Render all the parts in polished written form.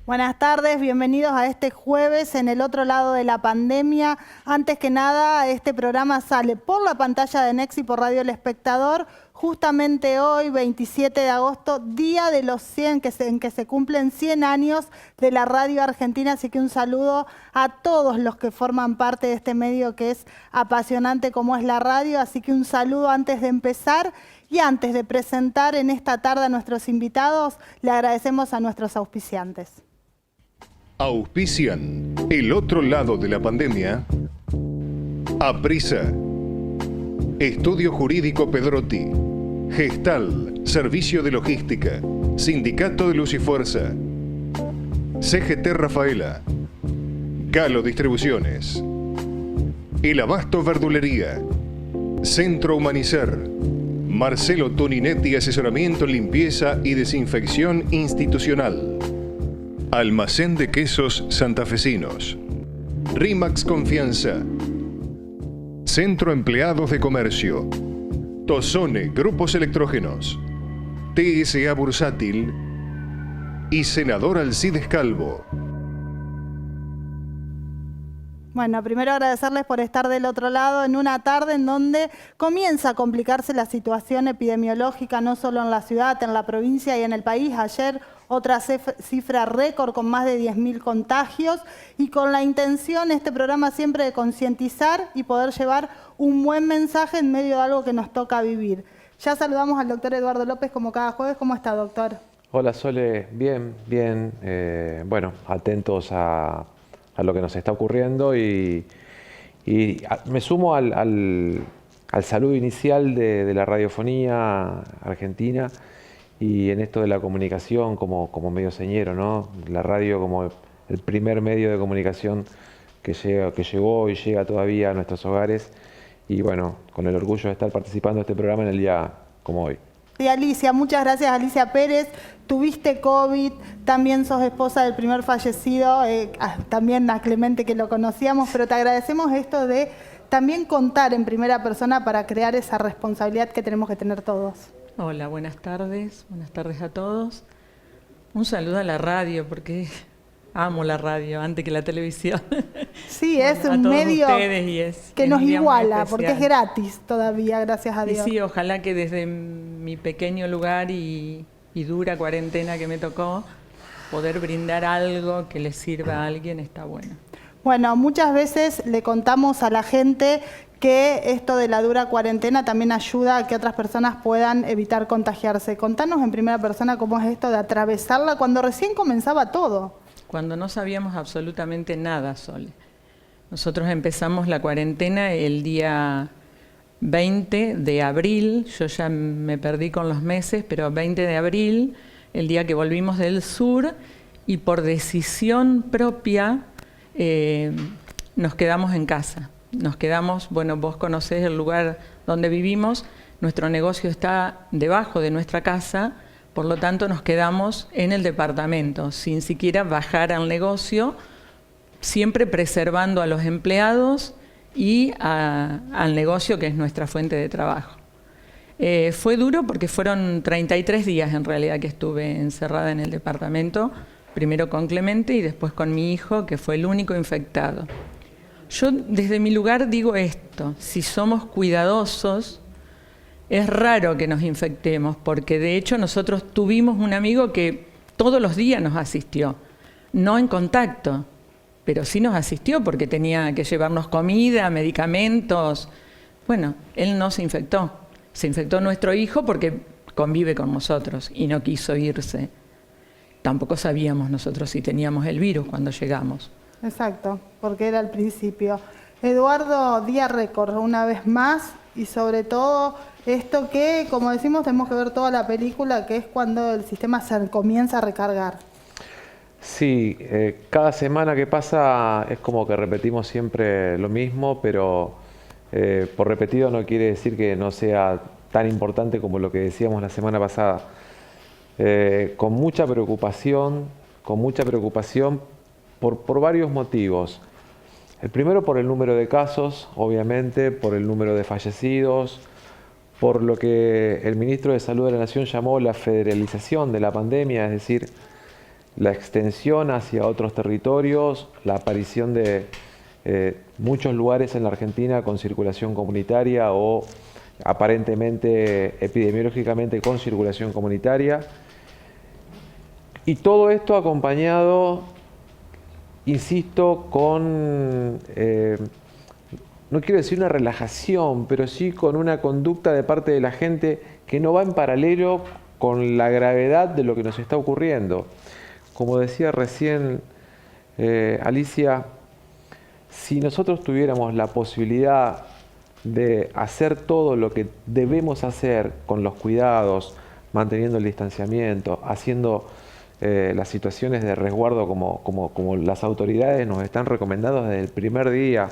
Buenas tardes, bienvenidos a este jueves en el otro lado de la pandemia. Antes que nada, este programa sale por la pantalla de Next y por Radio El Espectador, justamente hoy, 27 de agosto, día de los 100, en que se cumplen 100 años de la radio argentina. Así que un saludo a todos los que forman parte de este medio que es apasionante como es la radio. Así que un saludo antes de empezar. Y antes de presentar en esta tarde a nuestros invitados, le agradecemos a nuestros auspiciantes. Auspician El Otro Lado de la Pandemia, Aprisa, Estudio Jurídico Pedrotti, Gestal, Servicio de Logística, Sindicato de Luz y Fuerza, CGT Rafaela, Galo Distribuciones, El Abasto Verdulería, Centro Humanizar, Marcelo Toninetti, asesoramiento, limpieza y desinfección institucional. Almacén de quesos santafesinos. Rimax Confianza. Centro Empleados de Comercio. Tozone Grupos Electrógenos. TSA Bursátil. Y Senador Alcides Calvo. Bueno, primero agradecerles por estar del otro lado en una tarde en donde comienza a complicarse la situación epidemiológica, no solo en la ciudad, en la provincia y en el país. Ayer otra cifra récord con más de 10.000 contagios y con la intención, este programa siempre, de concientizar y poder llevar un buen mensaje en medio de algo que nos toca vivir. Ya saludamos al doctor Eduardo López como cada jueves. ¿Cómo está, doctor? Hola, Sole. Bien, bien. Bueno, atentos a lo que nos está ocurriendo y me sumo al saludo inicial de la radiofonía argentina y en esto de la comunicación como medio señero, ¿no? La radio como el primer medio de comunicación que llegó y llega todavía a nuestros hogares y bueno, con el orgullo de estar participando de este programa en el día como hoy. Y Alicia, muchas gracias, Alicia Pérez. Tuviste COVID, también sos esposa del primer fallecido, también a Clemente, que lo conocíamos, pero te agradecemos esto de también contar en primera persona para crear esa responsabilidad que tenemos que tener todos. Hola, buenas tardes a todos. Un saludo a la radio, porque amo la radio antes que la televisión. Sí, es un medio que nos iguala, porque es gratis todavía, gracias a Dios. Y sí, ojalá que desde mi pequeño lugar y dura cuarentena que me tocó, poder brindar algo que le sirva a alguien está bueno. Bueno, muchas veces le contamos a la gente que esto de la dura cuarentena también ayuda a que otras personas puedan evitar contagiarse. Contanos en primera persona cómo es esto de atravesarla cuando recién comenzaba todo. Cuando no sabíamos absolutamente nada, Sole. Nosotros empezamos la cuarentena el día 20 de abril, yo ya me perdí con los meses, pero 20 de abril, el día que volvimos del sur, y por decisión propia nos quedamos en casa. Nos quedamos, bueno, vos conocés el lugar donde vivimos, nuestro negocio está debajo de nuestra casa, por lo tanto nos quedamos en el departamento, sin siquiera bajar al negocio, siempre preservando a los empleados y al negocio, que es nuestra fuente de trabajo. Fue duro porque fueron 33 días en realidad que estuve encerrada en el departamento, primero con Clemente y después con mi hijo, que fue el único infectado. Yo desde mi lugar digo esto: si somos cuidadosos, es raro que nos infectemos, porque de hecho nosotros tuvimos un amigo que todos los días nos asistió, no en contacto, pero sí nos asistió porque tenía que llevarnos comida, medicamentos. Bueno, él no se infectó. Se infectó nuestro hijo porque convive con nosotros y no quiso irse. Tampoco sabíamos nosotros si teníamos el virus cuando llegamos. Exacto, porque era al principio. Eduardo, día récord una vez más, y sobre todo esto que, como decimos, tenemos que ver toda la película, que es cuando el sistema se comienza a recargar. Sí, cada semana que pasa es como que repetimos siempre lo mismo, pero por repetido no quiere decir que no sea tan importante como lo que decíamos la semana pasada. Con mucha preocupación por varios motivos. El primero, por el número de casos, obviamente, por el número de fallecidos, por lo que el ministro de Salud de la Nación llamó la federalización de la pandemia, es decir, la extensión hacia otros territorios, la aparición de muchos lugares en la Argentina con circulación comunitaria o aparentemente epidemiológicamente con circulación comunitaria. Y todo esto acompañado, insisto, con, no quiero decir una relajación, pero sí con una conducta de parte de la gente que no va en paralelo con la gravedad de lo que nos está ocurriendo. Como decía recién Alicia, si nosotros tuviéramos la posibilidad de hacer todo lo que debemos hacer con los cuidados, manteniendo el distanciamiento, haciendo las situaciones de resguardo como las autoridades nos están recomendando desde el primer día,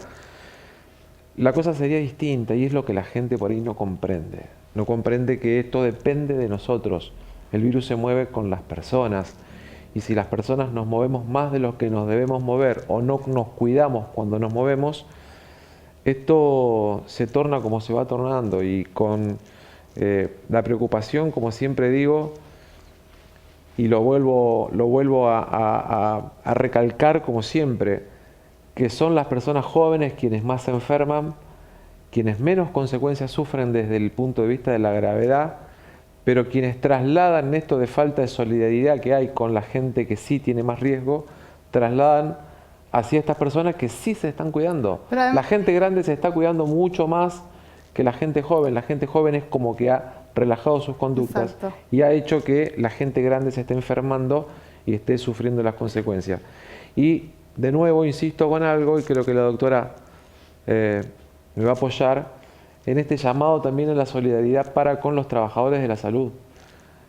la cosa sería distinta, y es lo que la gente por ahí no comprende. No comprende que esto depende de nosotros. El virus se mueve con las personas, y si las personas nos movemos más de lo que nos debemos mover o no nos cuidamos cuando nos movemos, esto se torna como se va tornando, y con la preocupación, como siempre digo, y lo vuelvo a recalcar como siempre, que son las personas jóvenes quienes más se enferman, quienes menos consecuencias sufren desde el punto de vista de la gravedad, pero quienes trasladan esto de falta de solidaridad que hay con la gente que sí tiene más riesgo, trasladan hacia estas personas que sí se están cuidando. La gente grande se está cuidando mucho más que la gente joven. La gente joven es como que ha relajado sus conductas. Exacto. Y ha hecho que la gente grande se esté enfermando y esté sufriendo las consecuencias. Y de nuevo insisto con algo, y creo que la doctora me va a apoyar, en este llamado también a la solidaridad para con los trabajadores de la salud.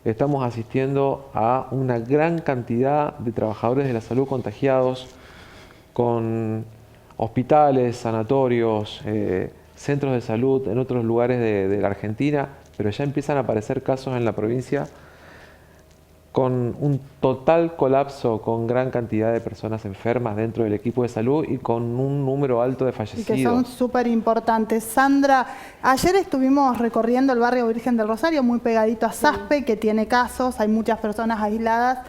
Estamos asistiendo a una gran cantidad de trabajadores de la salud contagiados, con hospitales, sanatorios, centros de salud en otros lugares de la Argentina, pero ya empiezan a aparecer casos en la provincia con un total colapso, con gran cantidad de personas enfermas dentro del equipo de salud y con un número alto de fallecidos. Y que son súper importantes. Sandra, ayer estuvimos recorriendo el barrio Virgen del Rosario, muy pegadito a Zaspe, que tiene casos, hay muchas personas aisladas,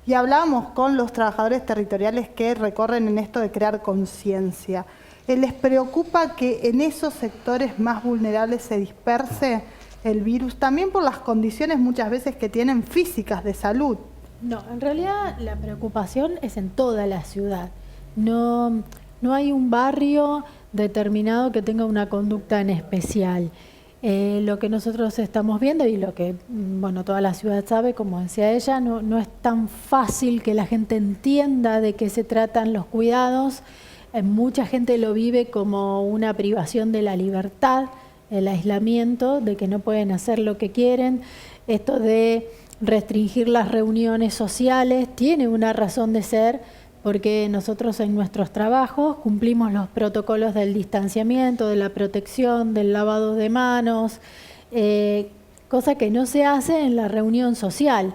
y hablábamos con los trabajadores territoriales que recorren en esto de crear conciencia. ¿Les preocupa que en esos sectores más vulnerables se disperse el virus, también por las condiciones muchas veces que tienen físicas de salud? No, en realidad la preocupación es en toda la ciudad. No hay un barrio determinado que tenga una conducta en especial. Lo que nosotros estamos viendo y lo que toda la ciudad sabe, como decía ella, no es tan fácil que la gente entienda de qué se tratan los cuidados. Mucha gente lo vive como una privación de la libertad, el aislamiento, de que no pueden hacer lo que quieren. Esto de restringir las reuniones sociales tiene una razón de ser, porque nosotros en nuestros trabajos cumplimos los protocolos del distanciamiento, de la protección, del lavado de manos, cosa que no se hace en la reunión social.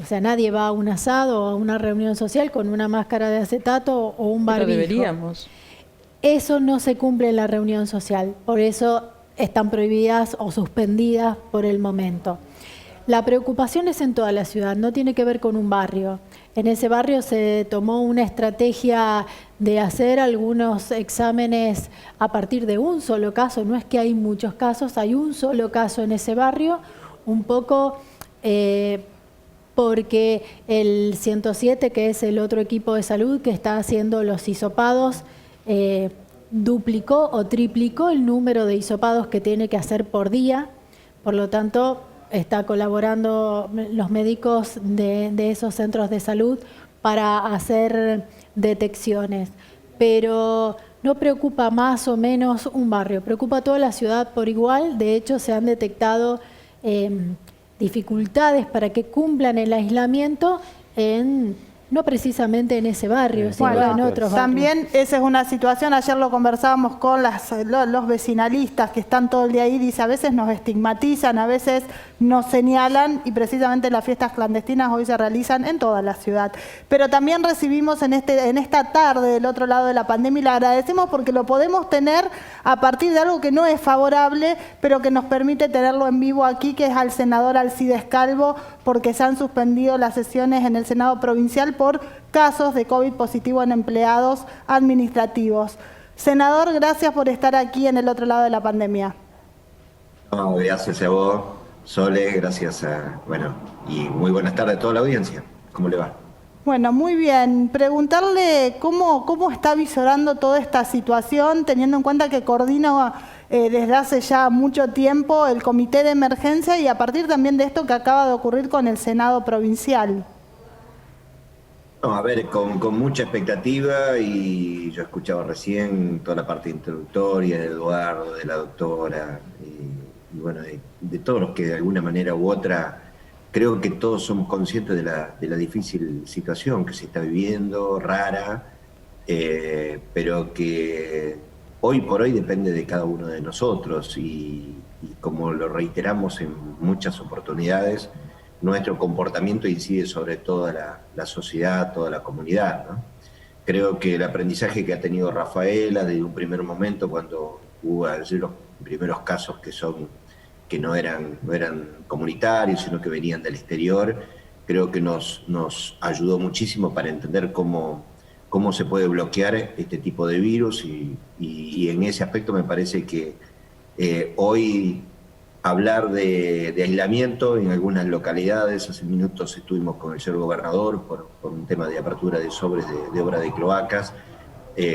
O sea, nadie va a un asado o a una reunión social con una máscara de acetato o un barbijo. Pero deberíamos. Eso no se cumple en la reunión social, por eso están prohibidas o suspendidas por el momento. La preocupación es en toda la ciudad, no tiene que ver con un barrio. En ese barrio se tomó una estrategia de hacer algunos exámenes a partir de un solo caso. No es que hay muchos casos, hay un solo caso en ese barrio, un poco porque el 107, que es el otro equipo de salud que está haciendo los hisopados, duplicó o triplicó el número de hisopados que tiene que hacer por día. Por lo tanto, está colaborando los médicos de esos centros de salud para hacer detecciones. Pero no preocupa más o menos un barrio, preocupa a toda la ciudad por igual. De hecho, se han detectado dificultades para que cumplan el aislamiento no precisamente en ese barrio, sino en otros barrios. También esa es una situación, ayer lo conversábamos con los vecinalistas que están todo el día ahí, dice, a veces nos estigmatizan, a veces nos señalan, y precisamente las fiestas clandestinas hoy se realizan en toda la ciudad. Pero también recibimos en esta tarde del otro lado de la pandemia, y le agradecemos porque lo podemos tener a partir de algo que no es favorable, pero que nos permite tenerlo en vivo aquí, que es al senador Alcides Calvo, porque se han suspendido las sesiones en el Senado provincial por casos de COVID positivo en empleados administrativos. Senador, gracias por estar aquí en el otro lado de la pandemia. No, gracias a vos, Sole, gracias y muy buenas tardes a toda la audiencia. ¿Cómo le va? Bueno, muy bien. Preguntarle cómo está visorando toda esta situación, teniendo en cuenta que coordina desde hace ya mucho tiempo el Comité de Emergencia y a partir también de esto que acaba de ocurrir con el Senado Provincial. No, a ver, con mucha expectativa, y yo escuchaba recién toda la parte introductoria de Eduardo, de la doctora, y bueno, de todos los que de alguna manera u otra, creo que todos somos conscientes de la difícil situación que se está viviendo, rara, pero que hoy por hoy depende de cada uno de nosotros, y como lo reiteramos en muchas oportunidades, nuestro comportamiento incide sobre toda la sociedad, toda la comunidad, ¿no? Creo que el aprendizaje que ha tenido Rafaela desde un primer momento, cuando hubo los primeros casos que no eran comunitarios, sino que venían del exterior, creo que nos ayudó muchísimo para entender cómo se puede bloquear este tipo de virus, y en ese aspecto me parece que hoy hablar de aislamiento en algunas localidades. Hace minutos estuvimos con el señor gobernador por un tema de apertura de sobres de obra de cloacas.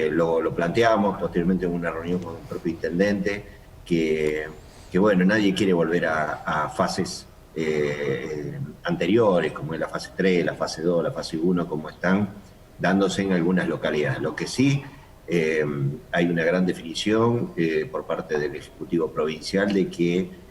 Lo planteamos posteriormente en una reunión con el propio intendente, que bueno, nadie quiere volver a fases anteriores, como es la fase 3, la fase 2, la fase 1, como están dándose en algunas localidades. Lo que sí, hay una gran definición por parte del Ejecutivo Provincial de que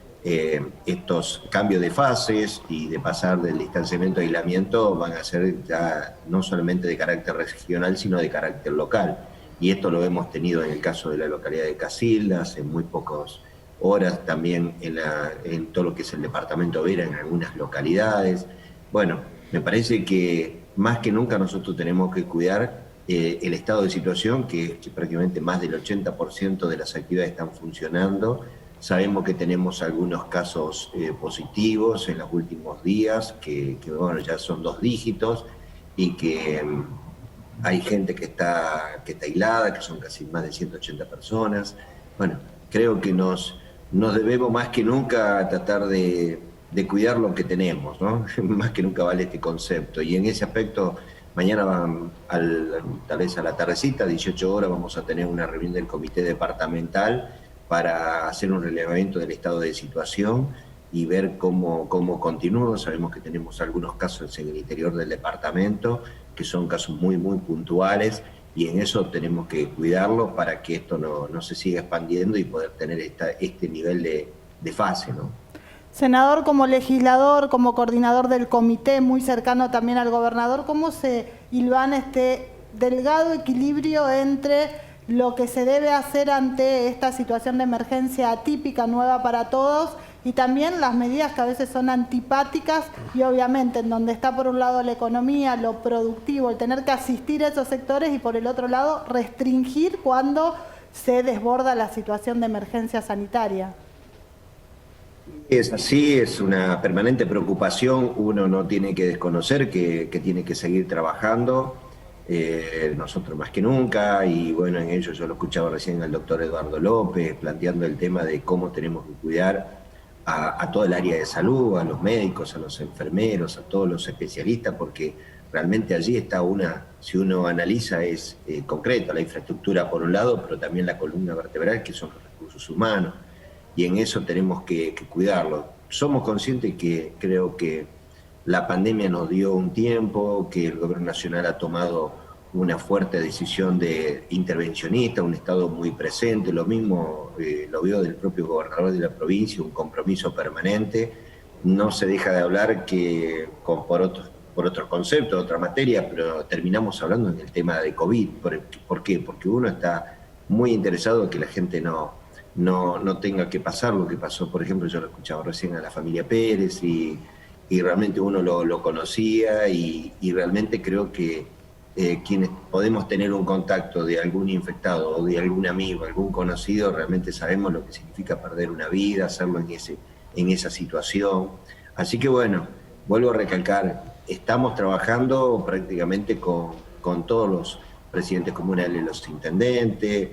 estos cambios de fases y de pasar del distanciamiento a aislamiento van a ser ya no solamente de carácter regional, sino de carácter local. Y esto lo hemos tenido en el caso de la localidad de Casildas, en muy pocas horas, también en todo lo que es el departamento Vera, en algunas localidades. Bueno, me parece que más que nunca nosotros tenemos que cuidar el estado de situación, que prácticamente más del 80% de las actividades están funcionando. Sabemos que tenemos algunos casos positivos en los últimos días, que bueno, ya son 2 dígitos, y que hay gente que está aislada, que son casi más de 180 personas. Bueno, creo que nos debemos más que nunca tratar de cuidar lo que tenemos, ¿no? Más que nunca vale este concepto. Y en ese aspecto, mañana tal vez a la tardecita, 18 horas, vamos a tener una reunión del comité departamental para hacer un relevamiento del estado de situación y ver cómo continúa. Sabemos que tenemos algunos casos en el interior del departamento, que son casos muy, muy puntuales, y en eso tenemos que cuidarlo para que esto no se siga expandiendo y poder tener este nivel de fase, ¿no? Senador, como legislador, como coordinador del comité, muy cercano también al gobernador, ¿cómo se hilvana este delgado equilibrio entre lo que se debe hacer ante esta situación de emergencia atípica, nueva para todos, y también las medidas que a veces son antipáticas y obviamente en donde está por un lado la economía, lo productivo, el tener que asistir a esos sectores y por el otro lado restringir cuando se desborda la situación de emergencia sanitaria? Es así, es una permanente preocupación. Uno no tiene que desconocer que tiene que seguir trabajando, nosotros más que nunca, y bueno, en ello yo lo escuchaba recién al doctor Eduardo López planteando el tema de cómo tenemos que cuidar a toda el área de salud, a los médicos, a los enfermeros, a todos los especialistas, porque realmente allí está si uno analiza, es concreta la infraestructura por un lado, pero también la columna vertebral, que son los recursos humanos, y en eso tenemos que cuidarlo. Somos conscientes que creo que la pandemia nos dio un tiempo, que el gobierno nacional ha tomado una fuerte decisión de intervencionista, un Estado muy presente, lo mismo lo vio del propio gobernador de la provincia, un compromiso permanente. No se deja de hablar por otros conceptos, otra materia, pero terminamos hablando en el tema de COVID. ¿Por qué? Porque uno está muy interesado en que la gente no tenga que pasar lo que pasó. Por ejemplo, yo lo escuchaba recién a la familia Pérez, y realmente uno lo conocía, y realmente creo que quienes podemos tener un contacto de algún infectado o de algún amigo, algún conocido, realmente sabemos lo que significa perder una vida, hacerlo en esa situación. Así que bueno, vuelvo a recalcar, estamos trabajando prácticamente con todos los presidentes comunales, los intendentes.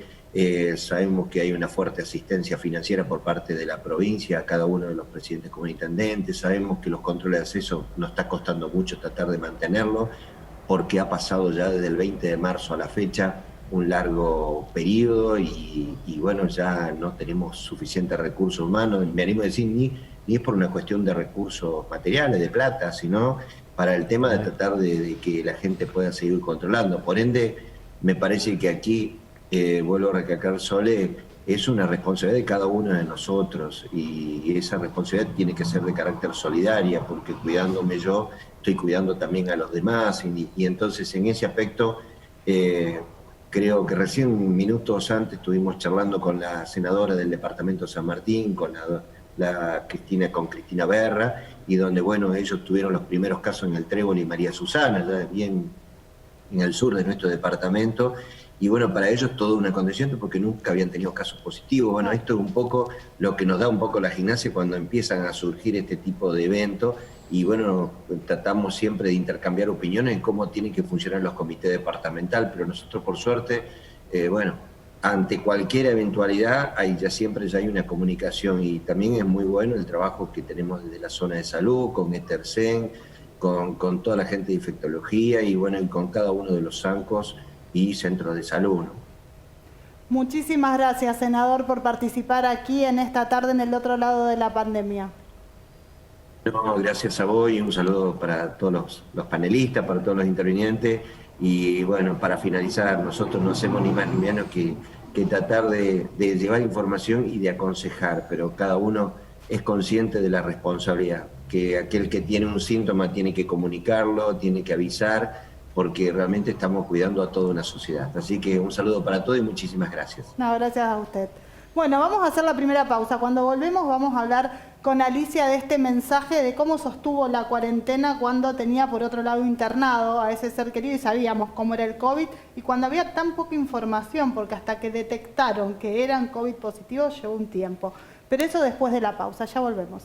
Sabemos que hay una fuerte asistencia financiera por parte de la provincia a cada uno de los presidentes como intendentes. Sabemos que los controles de acceso nos está costando mucho tratar de mantenerlo, porque ha pasado ya desde el 20 de marzo a la fecha un largo periodo y bueno, ya no tenemos suficientes recursos humanos. Me animo a decir, ni es por una cuestión de recursos materiales, de plata, sino para el tema de tratar de que la gente pueda seguir controlando. Por ende, me parece que aquí, vuelvo a recalcar, Sole, es una responsabilidad de cada uno de nosotros y esa responsabilidad tiene que ser de carácter solidaria, porque cuidándome yo, estoy cuidando también a los demás y entonces en ese aspecto creo que recién minutos antes estuvimos charlando con la senadora del departamento de San Martín, con Cristina Berra, y donde bueno, ellos tuvieron los primeros casos en el Trébol y María Susana, ya bien en el sur de nuestro departamento. Y bueno, para ellos todo un acontecimiento porque nunca habían tenido casos positivos. Bueno, esto es un poco lo que nos da un poco la gimnasia cuando empiezan a surgir este tipo de eventos. Y bueno, tratamos siempre de intercambiar opiniones en cómo tienen que funcionar los comités departamentales, pero nosotros por suerte, bueno, ante cualquier eventualidad siempre hay una comunicación y también es muy bueno el trabajo que tenemos desde la zona de salud, con Etersen, con toda la gente de infectología y bueno, y con cada uno de los SANCOS y centros de salud, ¿no? Muchísimas gracias, senador, por participar aquí en esta tarde en el otro lado de la pandemia. No, gracias a vos y un saludo para todos los panelistas, para todos los intervinientes. Y bueno, para finalizar, nosotros no hacemos ni más ni menos que tratar de llevar información y de aconsejar, pero cada uno es consciente de la responsabilidad, que aquel que tiene un síntoma tiene que comunicarlo, tiene que avisar, porque realmente estamos cuidando a toda una sociedad. Así que un saludo para todos y muchísimas gracias. No, gracias a usted. Bueno, vamos a hacer la primera pausa. Cuando volvemos vamos a hablar con Alicia de este mensaje de cómo sostuvo la cuarentena cuando tenía por otro lado internado a ese ser querido y sabíamos cómo era el COVID y cuando había tan poca información, porque hasta que detectaron que eran COVID positivos llevó un tiempo. Pero eso después de la pausa, ya volvemos.